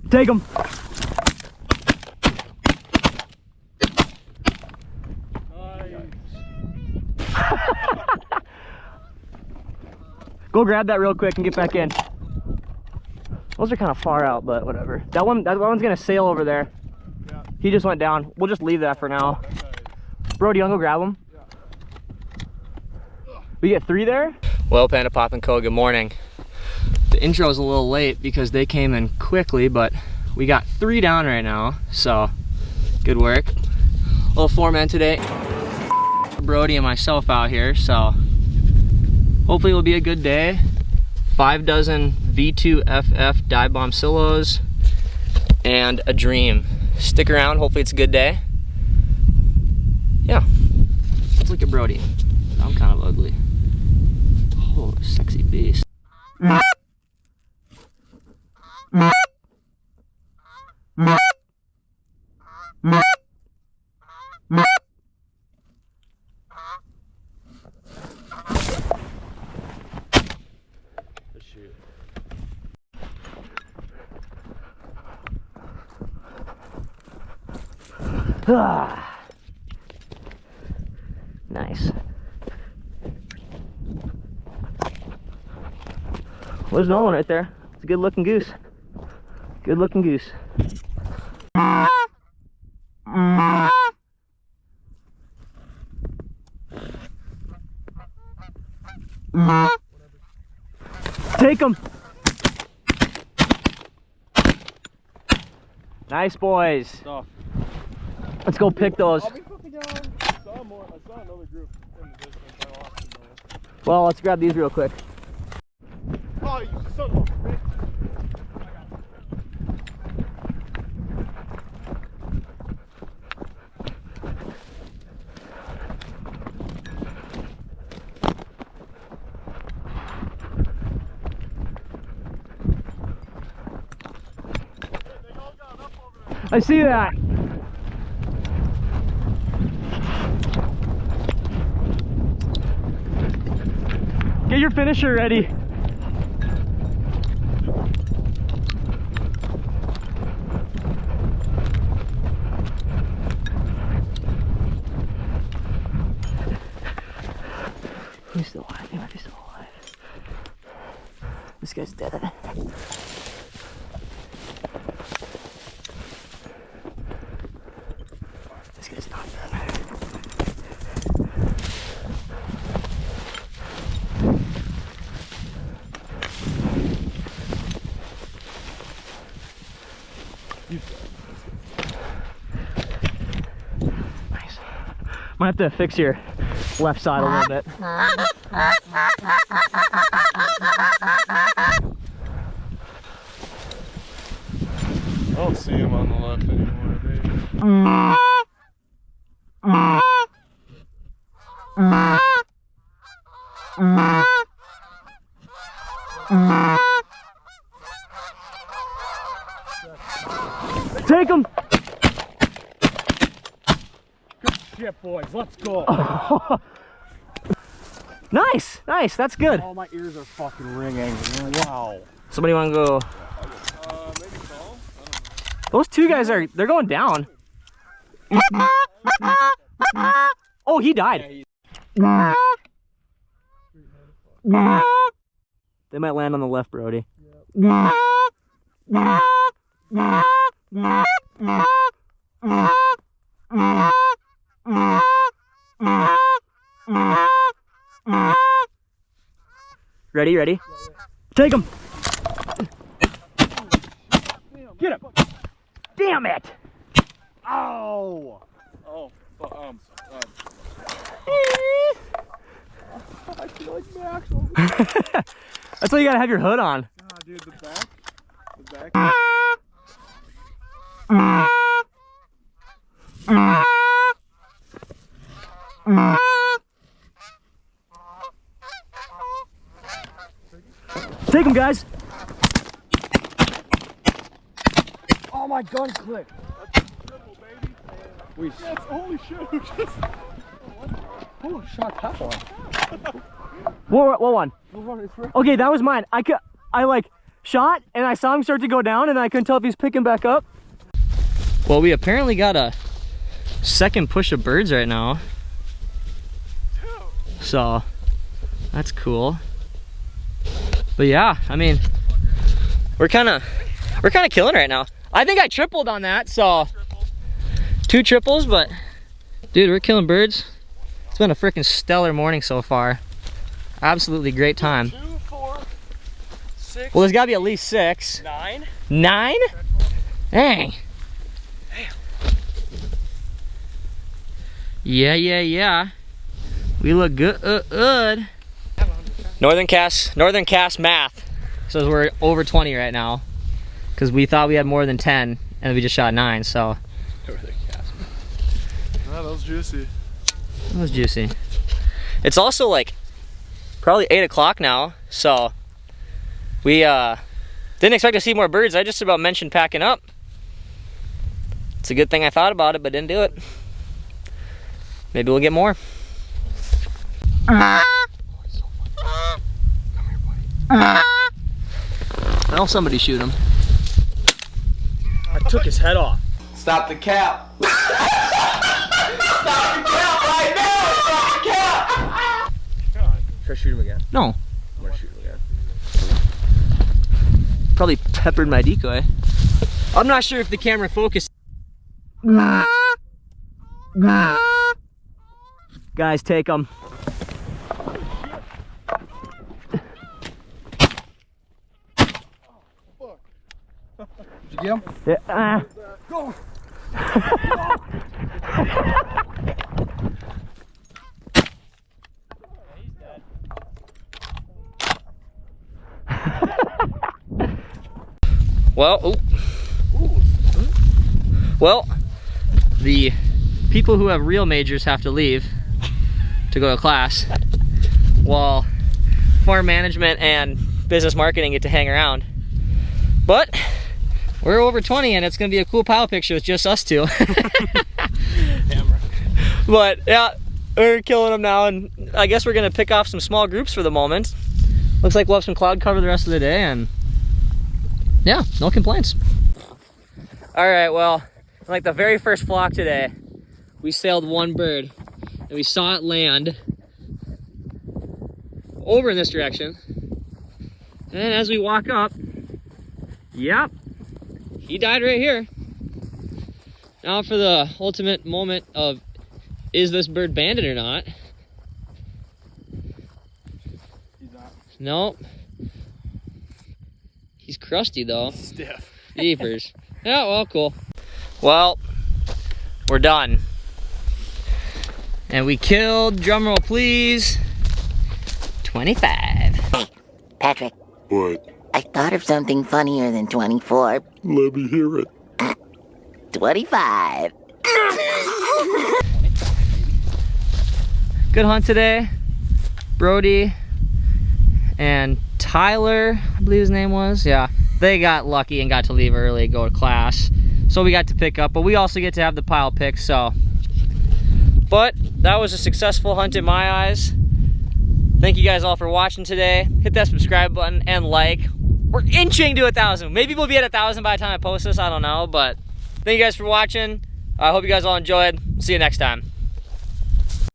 Take him. Go grab that real quick and get back in. Those are kind of far out, but whatever. That one's gonna sail over there. Yeah. He just went down. We'll just leave that for now. Bro, do you wanna go grab him? Yeah. We get 3 there? Well, Panda Pop and Co, good morning. The intro is a little late because they came in quickly, but we got 3 down right now, so good work. A little 4-man today. Brody and myself out here, so hopefully it'll be a good day. 5 dozen V2FF dive bomb silos and a dream. Stick around, hopefully it's a good day. Yeah, let's look at Brody. I'm kind of ugly. Oh, sexy beast. Ah, nice. Well, there's another one right there. It's a good looking goose. Good looking goose. Take him. Nice boys. Let's go pick those. I saw another group in the distance. Well, let's grab these real quick. Oh, you son of a bitch. I see that. Get your finisher ready. He's still alive. He might be still alive. This guy's dead. This guy's not dead. Nice. Might have to fix your left side a little bit. I don't see him on the left anymore, dude. Take him! Good shit, boys. Let's go. Nice, nice. That's good. Oh, my ears are fucking ringing. Wow. Somebody want to go? Maybe so. Those 2 guys they're going down. Oh, he died. They might land on the left, Brody. Ready, ready? Take him. Get him. Damn it. Ow. Oh, I feel like Max over there. That's why you gotta have your hood on. Ah, dude, the back. Take him, guys. Oh, my gun clicked. That's triple, baby. Holy shit. Oh, shot that one. What one? Okay, that was mine. I like shot and I saw him start to go down and I couldn't tell if he's picking back up. Well, we apparently got a second push of birds right now. So that's cool. But yeah, I mean, we're kind of killing right now. I think I tripled on that, so 2 triples, but dude, we're killing birds. It's been a freaking stellar morning so far. Absolutely great time. 2, 4, 6. Well, there's gotta be at least 6. 9. 9? Dang. Yeah. We look good. Northern Cast math says we're over 20 right now because we thought we had more than 10 and we just shot 9. So Northern Cast. Oh, that was juicy. that was juicy. It's also like probably 8 o'clock now, so we didn't expect to see more birds. I just about mentioned packing up. It's a good thing I thought about it, but didn't do it. Maybe we'll get more. Well, somebody shoot him. I took his head off. Stop the cap. Stop the cap right now. Stop the cap. Should I shoot him again? No. I'm gonna shoot him again. Probably peppered my decoy. I'm not sure if the camera focused. Guys, take them. Did you get him? Yeah. Go! Well, well, the people who have real majors have to leave to go to class, while farm management and business marketing get to hang around. But we're over 20 and it's gonna be a cool pile picture with just us two. But yeah, we're killing them now, and I guess we're gonna pick off some small groups for the moment. Looks like we'll have some cloud cover the rest of the day, and yeah, no complaints. All right, well, like the very first flock today, we sailed one bird and we saw it land over in this direction. And as we walk up, yep, he died right here. Now for the ultimate moment of, is this bird banded or not? He's not. Nope. He's crusty though. Stiff. Jeepers. Yeah, well, cool. Well, we're done. And we killed, drumroll please, 25. Hey, Patrick. What? I thought of something funnier than 24. Let me hear it. 25. Good hunt today. Brody and Tyler, I believe his name was. Yeah, they got lucky and got to leave early, go to class. So we got to pick up, but we also get to have the pile pick, so. But that was a successful hunt in my eyes. Thank you guys all for watching today. Hit that subscribe button and like. We're inching to 1,000. Maybe we'll be at 1,000 by the time I post this, I don't know, but thank you guys for watching. I hope you guys all enjoyed. See you next time.